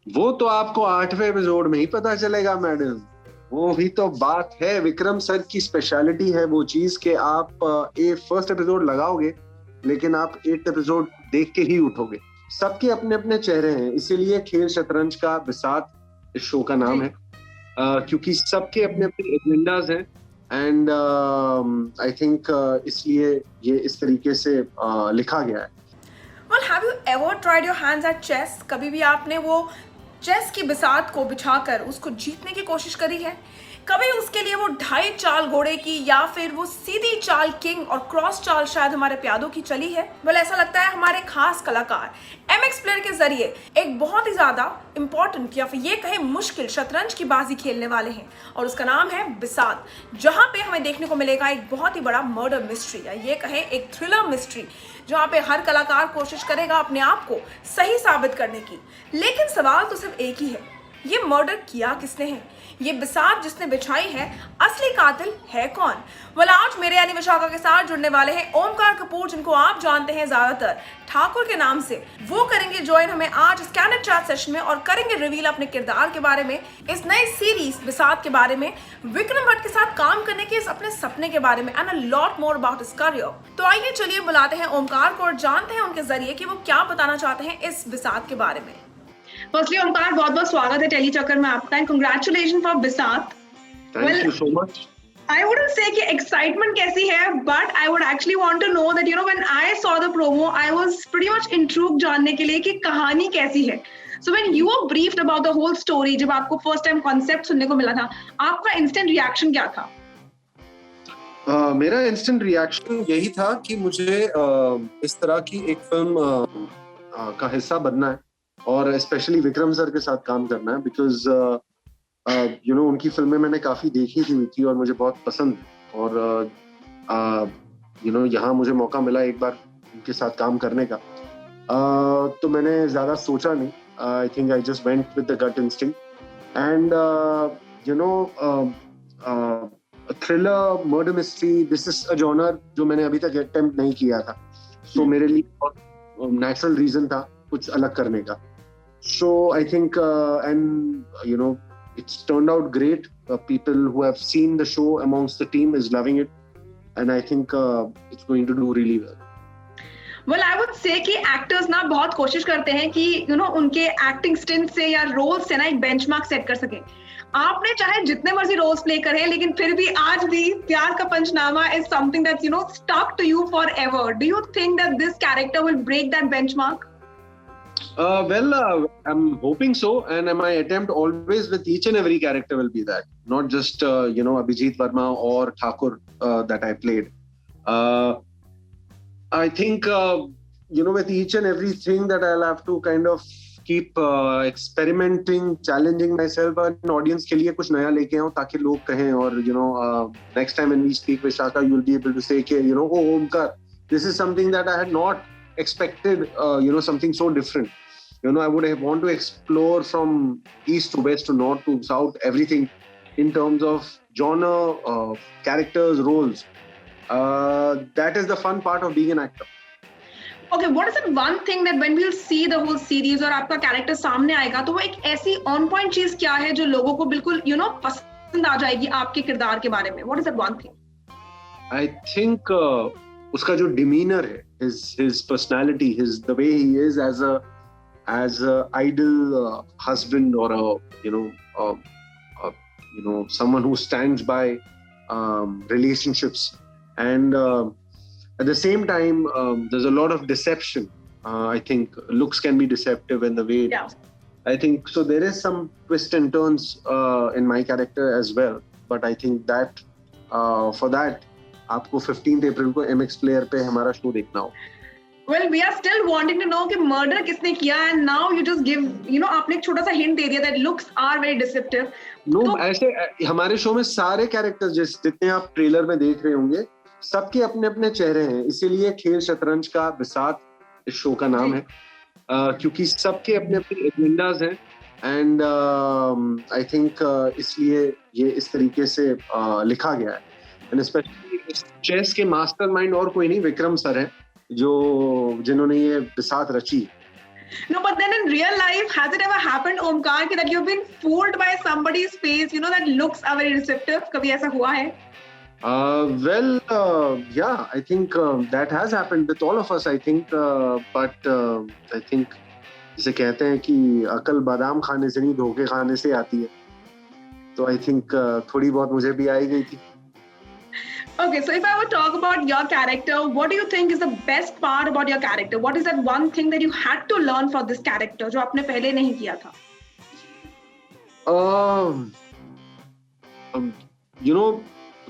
वो तो आपको 8वें एपिसोड में ही पता चलेगा मैडम। वो ही तो बात है, विक्रम सर की स्पेशलिटी है वो चीज कि आप फर्स्ट एपिसोड लगाओगे लेकिन आप 8 एपिसोड देख के ही उठोगे। सबके अपने अपने चेहरे हैं, इसीलिए खेल शतरंज का बिसात इस शो का नाम जी। है। क्योंकि सबके अपने अपने एजेंडाज हैं एंड आई थिंक इसलिए ये इस तरीके से लिखा गया है। Well, have you ever tried your hands at chess? कभी भी आपने वो चेस की बिसात को बिछाकर उसको जीतने की कोशिश करी है? कभी उसके लिए वो ढाई चाल घोड़े की या फिर वो सीधी चाल किंग और क्रॉस चाल शायद हमारे प्यादों की चली है? वेल, ऐसा लगता है हमारे खास कलाकार MX प्लेयर के जरिए एक बहुत ही ज्यादा इंपॉर्टेंट या फिर ये कहे मुश्किल शतरंज की बाजी खेलने वाले हैं और उसका नाम है बिसात, जहां पे हमें देखने को मिलेगा एक बहुत ही बड़ा मर्डर मिस्ट्री या ये कहे एक थ्रिलर मिस्ट्री, जहां पे हर कलाकार कोशिश करेगा अपने आप को सही साबित करने की। लेकिन सवाल तो सिर्फ एक ही है, ये मर्डर किया किसने है? ये बिसात जिसने बिछाई है, असली कातिल है कौन? वेल, आज मेरे यानी विशाखा के साथ जुड़ने वाले हैं ओमकार कपूर, जिनको आप जानते हैं ज्यादातर ठाकुर के नाम से। वो करेंगे ज्वाइन हमें आज इस कैंडिड चैट सेशन में और करेंगे रिवील अपने किरदार के बारे में, इस नई सीरीज बिसात के बारे में, विक्रम भट्ट के साथ काम करने के इस अपने सपने के बारे में and a lot more about his career. तो आइए चलिए बुलाते हैं ओमकार को और जानते हैं उनके जरिए कि वो क्या बताना चाहते हैं इस बिसात के बारे में। फर्स्टली ओमकार, बहुत बहुत स्वागत है टेली चक्कर में आपका एंड कांग्रेचुलेशन फॉर बिसात। Thank you so much. I wouldn't say कि excitement कैसी है, but I would actually want to know that when I saw the promo, I was pretty much intrigued जानने के लिए कि कहानी कैसी है। So when you were briefed about the whole story, जब आपको first time concept सुनने को मिला था, आपका instant reaction क्या था? मेरा इंस्टेंट रिएक्शन यही था कि मुझे इस तरह की एक फिल्म का हिस्सा बनना है और स्पेशली विक्रम सर के साथ काम करना है, बिकॉज उनकी फिल्में मैंने काफी देखी थी और मुझे बहुत पसंद है और यहाँ मुझे मौका मिला एक बार उनके साथ काम करने का। तो मैंने ज्यादा सोचा नहीं, I think I just went with the gut instinct and thriller murder mystery, this is a genre जो मैंने अभी तक अटेम्प्ट नहीं किया था, सो मेरे लिए बहुत नेचुरल रीजन था कुछ अलग करने का। So I think and it's turned out great. People who have seen the show amongst the team is loving it, and I think it's going to do really well. Well, I would say कि actors ना बहुत कोशिश करते हैं कि उनके acting stint से या roles से ना एक benchmark set कर सकें। आपने चाहे जितने मर्जी रोल्स प्ले करें, लेकिन फिर भी आज भी प्यार का पंचनामा is something that's stuck to you forever. Do you think that this character will break that benchmark? I'm hoping so, and my attempt always with each and every character will be that, not just Abhijit Verma or Thakur that I played. I think with each and everything that I'll have to kind of keep experimenting, challenging myself and audience के लिए कुछ नया लेके आऊँ ताकि लोग कहें और next time when we speak with Shaka, you'll be able to say कि oh Omkar, this is something that I had not expected, something so different. I would have want to explore from east to west to north to south, everything in terms of genre, characters, roles. That is the fun part of being an actor. Okay, what is that one thing that when we'll see the whole series और आपका character सामने आएगा तो वो एक ऐसी on point चीज क्या है जो लोगों को बिल्कुल पसंद आ जाएगी आपके किरदार के बारे में? What is that one thing? I think उसका जो demeanor है, his personality, the way he is as a ideal husband or someone who stands by relationships, and at the same time there's a lot of deception. I think looks can be deceptive in the way. Yeah. I think so there is some twists and turns in my character as well, but I think that for that आपको 15th अप्रैल को MX player पे हमारा show देखना हो। Well, we are still wanting to know कि murder किसने किया, and now you just give, आपने एक छोटा सा hint दे दिया that looks are very deceptive. No, ऐसे हमारे शो में सारे कैरेक्टर्स जितने आप ट्रेलर में देख रहे होंगे, सबके अपने अपने चेहरे हैं, इसीलिए खेल शतरंज का बिसात इस शो का नाम है, क्योंकि सबके अपने अपने एजेंडाज हैं एंड आई थिंक इसलिए ये इस तरीके से लिखा गया है। एंड स्पेशली चेस के मास्टरमाइंड और कोई नहीं, विक्रम सर हैं जिन्होंने ये बिसात रची। No, but then in real life, has it ever happened, Omkar, that you've been fooled by somebody's face, that looks are very receptive? कभी ऐसा हुआ है? Yeah, I think that has happened with all of us, I think. But I think जिसे कहते हैं कि अकल बादाम खाने से नहीं धोखे खाने से आती है. तो I think थोड़ी बहुत मुझे भी आई गई थी. Okay, so if I would talk about your character, what do you think is the best part about your character? What is that one thing that you had to learn for this character जो आपने पहले नहीं किया था?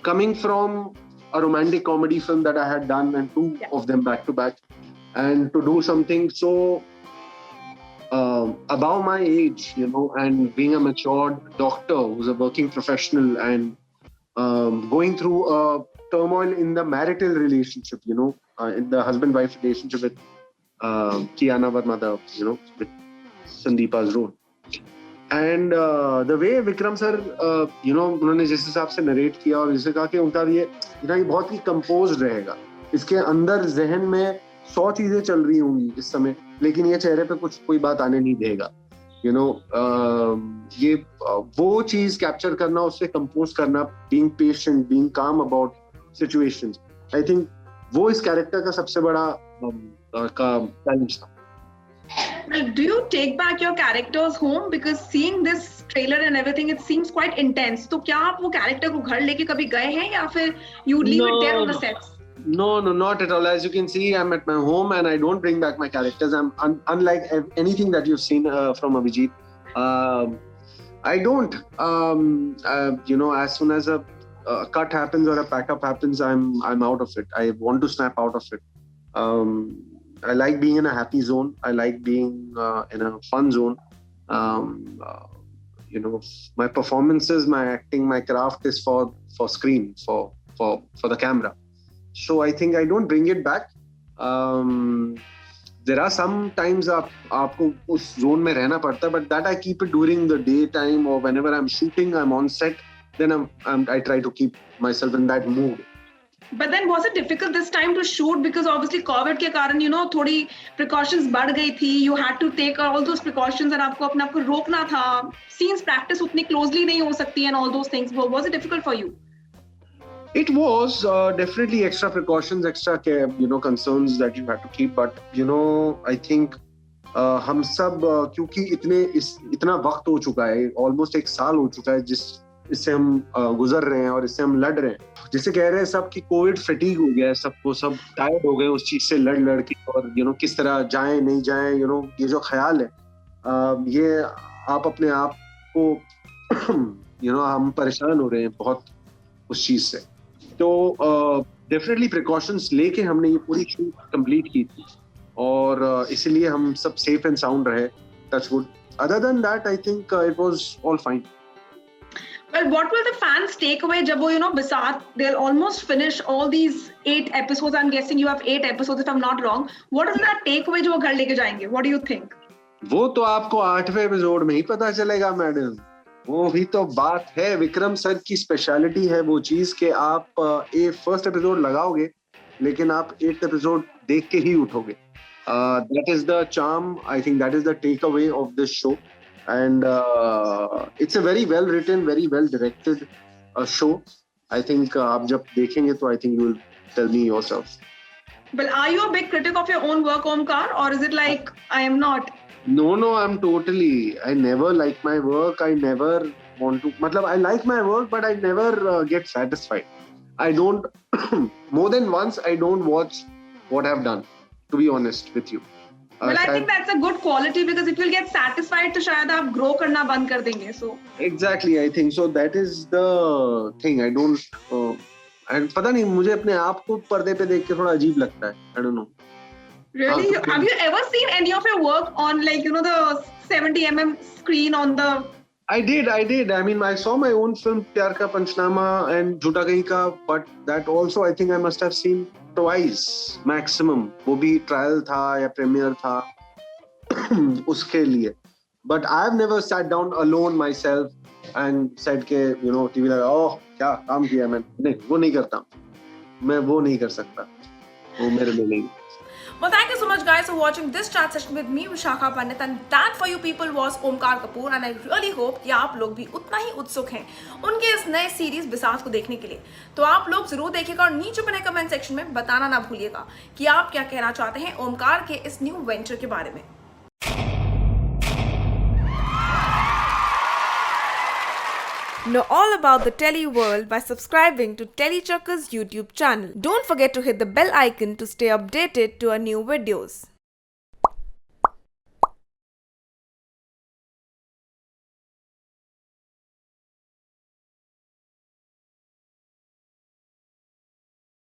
Coming from a romantic comedy film that I had done and two of them back to back, and to do something so above my age, and being a matured doctor who's a working professional and going through a turmoil in the marital relationship, in the husband-wife relationship with Kiana Verma, with Sandeepa's role. And the way Vikram sir, उन्होंने जिस हिसाब से narrate किया और जिसे कहा कि उनका ये बहुत ही कंपोज्ड रहेगा, इसके अंदर जहन में 100 चीजें चल रही होंगी इस समय, लेकिन ये चेहरे पे कोई बात आने नहीं देगा. ये वो चीज कैप्चर करना, उससे कंपोज करना, being patient, being calm about situations, I think वो इस कैरेक्टर का सबसे बड़ा चैलेंज था. Do you take back your characters home? Because seeing this trailer and everything, it seems quite intense. तो क्या आप वो कैरेक्टर को घर लेके कभी गए हैं या फिर you leave it there on the sets? No, not at all. As you can see, I'm at my home and I don't bring back my characters. I'm unlike anything that you've seen from Abhijit. I don't. As soon as a cut happens or a pack-up happens, I'm out of it. I want to snap out of it. I like being in a happy zone. I like being in a fun zone. My performances, my acting, my craft is for screen, for the camera. So I think I don't bring it back. There are some times आपको उस zone में रहना पड़ता है, but that I keep it during the daytime or whenever I'm shooting, I'm on set. Then I try to keep myself in that mood. But then was it difficult this time to shoot because obviously COVID के कारण थोड़ी precautions बढ़ गई थी. You had to take all those precautions and आपको अपने आप को रोकना था. Scenes practice उतनी closely नहीं हो सकती and all those things. Was it difficult for you? It was definitely extra precautions, extra care, concerns that you had to keep. But I think हम सब क्योंकि इतना वक्त हो चुका है, almost 1 साल हो चुका है इससे हम गुजर रहे हैं और इससे हम लड़ रहे हैं, जिसे कह रहे हैं सब कि कोविड फटीग हो गया है, सब टायर्ड हो गए उस चीज से लड़ के, और किस तरह जाएं नहीं जाएं, ये जो ख्याल है, ये आप अपने आप को हम परेशान हो रहे हैं बहुत उस चीज से. तो डेफिनेटली प्रिकॉशंस लेके हमने ये पूरी शूट कंप्लीट की थी और इसीलिए हम सब सेफ एंड साउंड रहे, touch wood. Other than that I think it was all fine. Well, what will the fans take away जब वो बिसात, they'll almost finish all these 8 episodes. I'm guessing you have 8 episodes if I'm not wrong. What is that take away जो वो घर लेके जाएंगे? What do you think? वो तो आपको 8वें एपिसोड में ही पता चलेगा मैडम. वो भी तो बात है, विक्रम सर की स्पेशलिटी है वो चीज कि आप फर्स्ट एपिसोड लगाओगे लेकिन आप 8th एपिसोड देख के ही उठोगे. That is the charm. I think that is the takeaway of this show. And it's a very well written, very well directed show. I think आप जब देखेंगे तो I think you will tell me yourself. Well, are you a big critic of your own work, Omkar, or is it like I am not? No, I'm totally. I never like my work. I never want to. मतलब I like my work, but I never get satisfied. I don't. More than once, I don't watch what I've done. To be honest with you. Well, I think that's a good quality because if you'll get satisfied, तो शायद आप grow करना बंद कर देंगे. So exactly, I think so. That is the thing. I don't. And पता नहीं, मुझे अपने आप को पर्दे पे देख के थोड़ा अजीब लगता है. I don't know. Really? Have you ever seen any of your work on the 70mm screen on the? I did. I mean, I saw my own film प्यार का पंचनामा and झूठा कहीं का, but that also I think I must have seen twice maximum. वो भी trial था या premiere था उसके लिए. But I've never sat down alone myself and said के टीवी लगा क्या काम किया मैंने. नहीं, वो नहीं करता मैं, वो नहीं कर सकता, वो मेरे में नहीं. Well, thank you so much, guys, for watching this chat session with me, Vishakha Pandit, and that for you people was Omkar Kapoor, and I really hope कि आप लोग भी उतना ही उत्सुक हैं उनके इस नए सीरीज बिसात को देखने के लिए। तो आप लोग जरूर देखिएगा और नीचे बने कमेंट सेक्शन में बताना ना भूलिएगा कि आप क्या कहना चाहते हैं ओमकार के इस न्यू वेंचर के बारे में। Know all about the Telly world by subscribing to Telly Chakka's YouTube channel. Don't forget to hit the bell icon to stay updated to our new videos.